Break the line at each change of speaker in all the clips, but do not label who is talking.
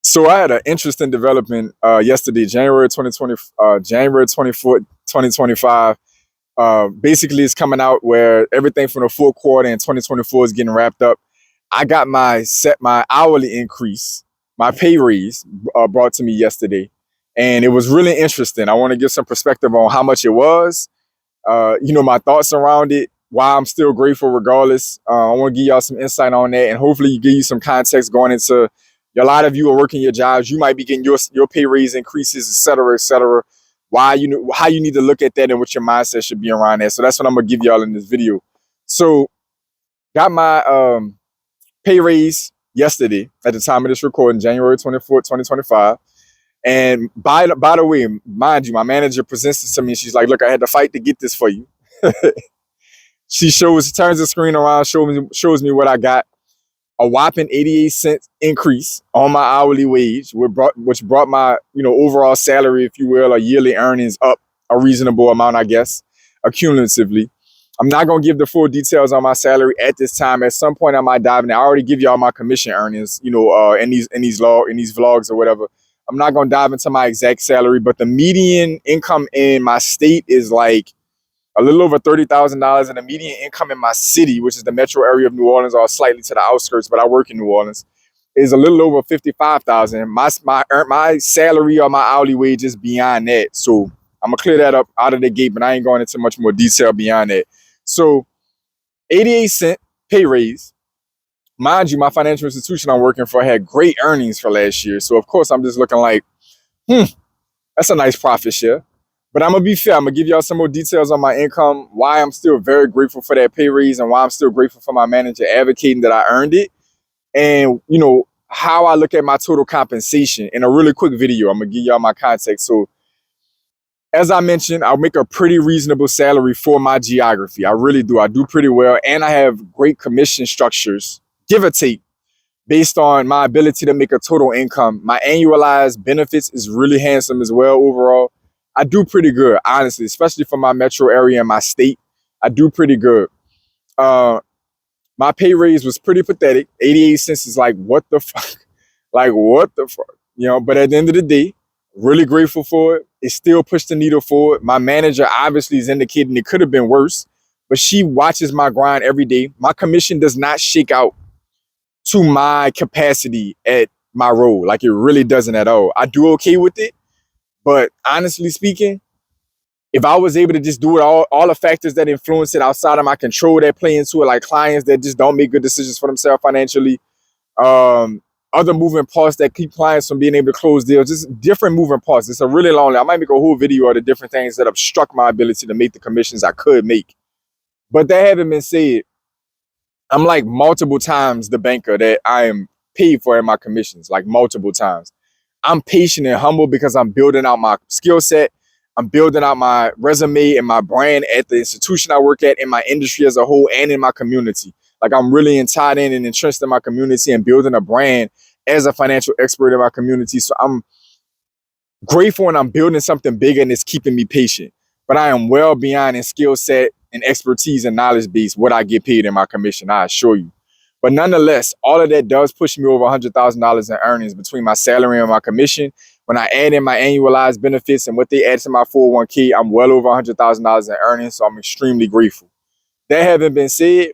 So I had an interesting development yesterday, January 24th, 2025. Basically, it's coming out where everything from the fourth quarter in 2024 is getting wrapped up. I got my hourly increase, my pay raise brought to me yesterday, and it was really interesting. I want to give some perspective on how much it was, my thoughts around it, why I'm still grateful regardless. I want to give y'all some insight on that, and hopefully give you some context going into a lot of you are working your jobs. You might be getting your pay raise increases, et cetera, et cetera. Why how you need to look at that and what your mindset should be around that. So that's what I'm gonna give y'all in this video. So got my pay raise yesterday at the time of this recording, January 24th, 2025. And by the way, mind you, my manager presents this to me. She's like, "Look, I had to fight to get this for you." She turns the screen around, shows me what I got. A whopping 88 cents increase on my hourly wage, which brought my overall salary, if you will, or yearly earnings up a reasonable amount, I guess, accumulatively. I'm not gonna give the full details on my salary at this time. At some point, I might dive in. I already give y'all my commission earnings, in these vlogs or whatever. I'm not gonna dive into my exact salary, but the median income in my state is like a little over $30,000, and the median income in my city, which is the metro area of New Orleans, or slightly to the outskirts, but I work in New Orleans, is a little over 55,000. My salary or my hourly wage is beyond that. So I'm gonna clear that up out of the gate, but I ain't going into much more detail beyond that. So 88-cent pay raise. Mind you, my financial institution I'm working for had great earnings for last year. So of course I'm just looking like, that's a nice profit share. But I'm gonna be fair. I'm gonna give y'all some more details on my income, why I'm still very grateful for that pay raise, and why I'm still grateful for my manager advocating that I earned it, and how I look at my total compensation in a really quick video. I'm gonna give y'all my context. So, as I mentioned, I'll make a pretty reasonable salary for my geography. I really do. I do pretty well, and I have great commission structures, give or take, based on my ability to make a total income. My annualized benefits is really handsome as well overall. I do pretty good, honestly, especially for my metro area and my state. I do pretty good. My pay raise was pretty pathetic. 88 cents is like, what the fuck? Like, what the fuck? But at the end of the day, really grateful for it. It still pushed the needle forward. My manager obviously is indicating it could have been worse, but she watches my grind every day. My commission does not shake out to my capacity at my role. Like, it really doesn't at all. I do okay with it. But honestly speaking, if I was able to just do it, all the factors that influence it outside of my control that play into it, like clients that just don't make good decisions for themselves financially, other moving parts that keep clients from being able to close deals, just different moving parts. It's a really long, I might make a whole video of the different things that obstruct my ability to make the commissions I could make. But that having been said, I'm like multiple times the banker that I am paid for in my commissions, like multiple times. I'm patient and humble because I'm building out my skill set. I'm building out my resume and my brand at the institution I work at, in my industry as a whole, and in my community. Like, I'm really tied in and entrenched in my community and building a brand as a financial expert in my community. So I'm grateful, and I'm building something bigger, and it's keeping me patient. But I am well beyond in skill set and expertise and knowledge base what I get paid in my commission, I assure you. But nonetheless, all of that does push me over $100,000 in earnings between my salary and my commission. When I add in my annualized benefits and what they add to my 401k, I'm well over $100,000 in earnings, so I'm extremely grateful. That having been said,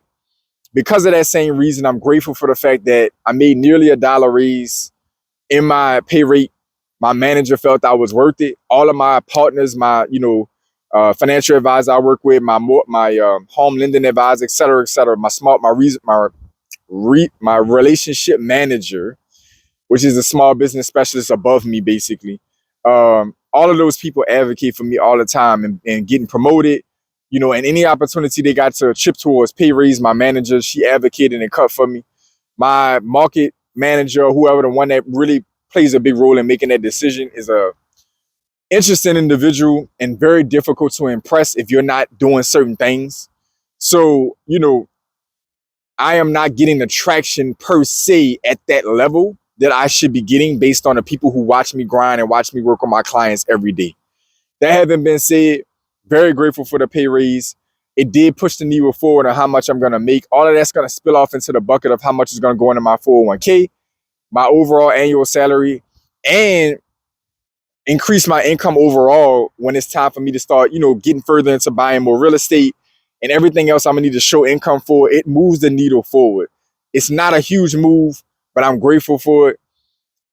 because of that same reason, I'm grateful for the fact that I made nearly $1 raise in my pay rate. My manager felt I was worth it. All of my partners, my financial advisor I work with, my home lending advisor, et cetera, my relationship manager, which is a small business specialist above me, basically. All of those people advocate for me all the time and getting promoted, and any opportunity they got to chip towards pay raise. My manager, she advocated and cut for me. My market manager, whoever, the one that really plays a big role in making that decision, is a interesting individual and very difficult to impress if you're not doing certain things. So, I am not getting the traction per se at that level that I should be getting based on the people who watch me grind and watch me work on my clients every day. That having been said, very grateful for the pay raise. It did push the needle forward on how much I'm going to make. All of that's going to spill off into the bucket of how much is going to go into my 401k. my overall annual salary, and increase my income overall when it's time for me to start, getting further into buying more real estate and everything else I'm gonna need to show income for. It moves the needle forward. It's not a huge move, but I'm grateful for it.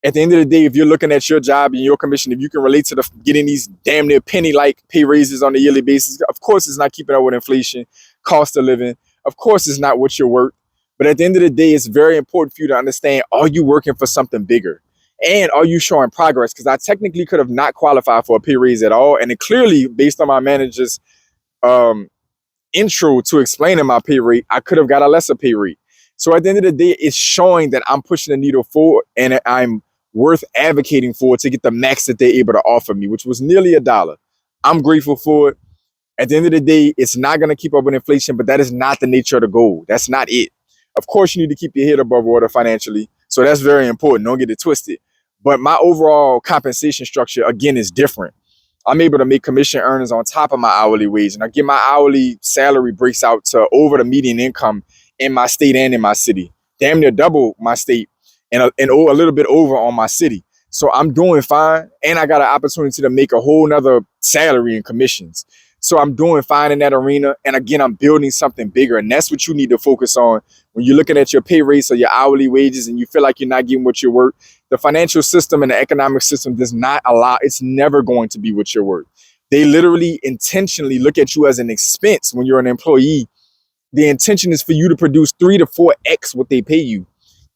At the end of the day, if you're looking at your job and your commission, if you can relate to getting these damn near penny-like pay raises on a yearly basis, of course it's not keeping up with inflation, cost of living. Of course it's not what you're worth. But at the end of the day, it's very important for you to understand, are you working for something bigger? And are you showing progress? Because I technically could have not qualified for a pay raise at all. And it clearly, based on my manager's um, intro to explaining my pay rate, I could have got a lesser pay rate. So at the end of the day, it's showing that I'm pushing the needle forward and I'm worth advocating for to get the max that they're able to offer me, which was nearly $1. I'm grateful for it. At the end of the day, it's not going to keep up with inflation, but that is not the nature of the goal. That's not it. Of course, you need to keep your head above water financially. So that's very important. Don't get it twisted. But my overall compensation structure, again, is different. I'm able to make commission earnings on top of my hourly wage. And again, my hourly salary breaks out to over the median income in my state and in my city. Damn near double my state and a little bit over on my city. So I'm doing fine. And I got an opportunity to make a whole nother salary in commissions. So I'm doing fine in that arena. And again, I'm building something bigger. And that's what you need to focus on when you're looking at your pay rates or your hourly wages and you feel like you're not getting what you're worth. The financial system and the economic system does not allow, it's never going to be what you're worth. They literally intentionally look at you as an expense when you're an employee. The intention is for you to produce 3 to 4x what they pay you.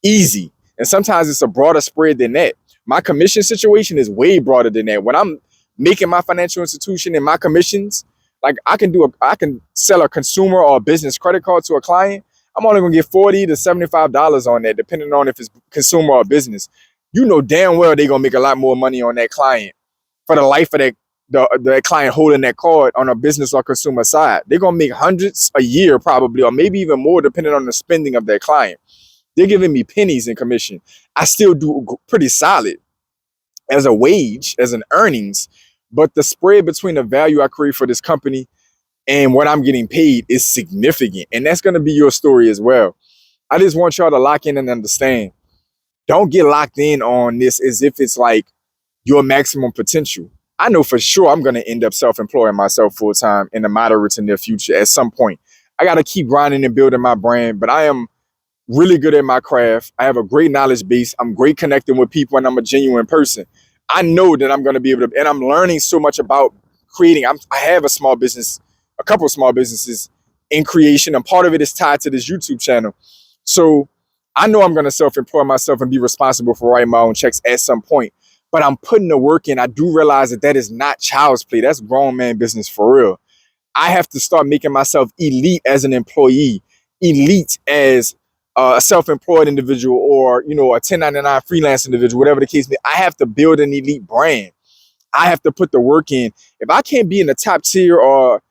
Easy. And sometimes it's a broader spread than that. My commission situation is way broader than that. When I'm making my financial institution and my commissions, like I can sell a consumer or a business credit card to a client. I'm only gonna get $40 to $75 on that, depending on if it's consumer or business. You know damn well they're gonna make a lot more money on that client for the life of the client holding that card on a business or consumer side. They're gonna make hundreds a year probably, or maybe even more, depending on the spending of their client. They're giving me pennies in commission. I still do pretty solid as a wage, as an earnings, but the spread between the value I create for this company and what I'm getting paid is significant. And that's going to be your story as well. I just want y'all to lock in and understand. Don't get locked in on this as if it's like your maximum potential. I know for sure I'm going to end up self-employing myself full time in the moderate to near future at some point. I got to keep grinding and building my brand, but I am really good at my craft. I have a great knowledge base. I'm great connecting with people and I'm a genuine person. I know that I'm going to be able to, and I'm learning so much about creating. I have a small business, a couple of small businesses in creation, and part of it is tied to this YouTube channel. So I know I'm going to self-employ myself and be responsible for writing my own checks at some point, but I'm putting the work in. I do realize that that is not child's play. That's grown man business for real. I have to start making myself elite as an employee, elite as a self-employed individual, or a 1099 freelance individual, whatever the case may be. I have to build an elite brand. I have to put the work in. If I can't be in the top tier or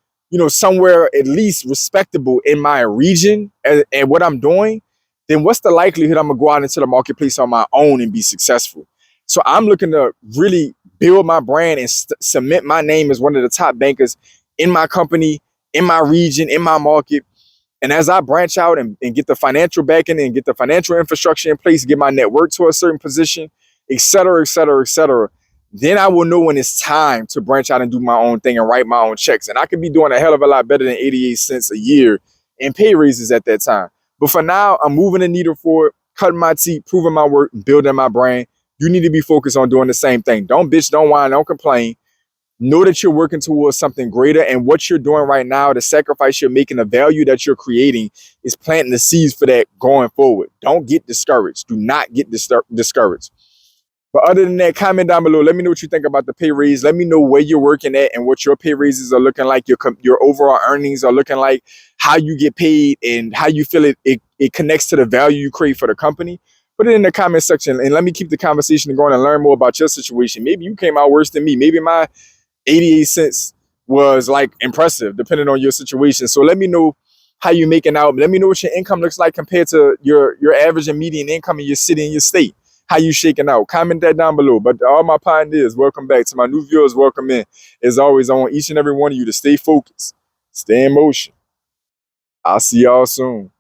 somewhere at least respectable in my region and what I'm doing, then what's the likelihood I'm gonna go out into the marketplace on my own and be successful? So I'm looking to really build my brand and cement my name as one of the top bankers in my company, in my region, in my market. And as I branch out and get the financial backing and get the financial infrastructure in place, get my network to a certain position, et cetera, et cetera, et cetera, then I will know when it's time to branch out and do my own thing and write my own checks. And I could be doing a hell of a lot better than 88 cents a year in pay raises at that time. But for now, I'm moving the needle forward, cutting my teeth, proving my work, building my brand. You need to be focused on doing the same thing. Don't bitch, don't whine, don't complain. Know that you're working towards something greater, and what you're doing right now, the sacrifice you're making, the value that you're creating is planting the seeds for that going forward. Don't get discouraged. Do not get discouraged. But other than that, comment down below. Let me know what you think about the pay raise. Let me know where you're working at and what your pay raises are looking like, your overall earnings are looking like, how you get paid, and how you feel it connects to the value you create for the company. Put it in the comment section and let me keep the conversation going and learn more about your situation. Maybe you came out worse than me. Maybe my 88 cents was like impressive depending on your situation. So let me know how you're making out. Let me know what your income looks like compared to your average and median income in your city and your state. How you shaking out? Comment that down below. But to all my pioneers, welcome back. To my new viewers, welcome in. As always, I want each and every one of you to stay focused, stay in motion. I'll see y'all soon.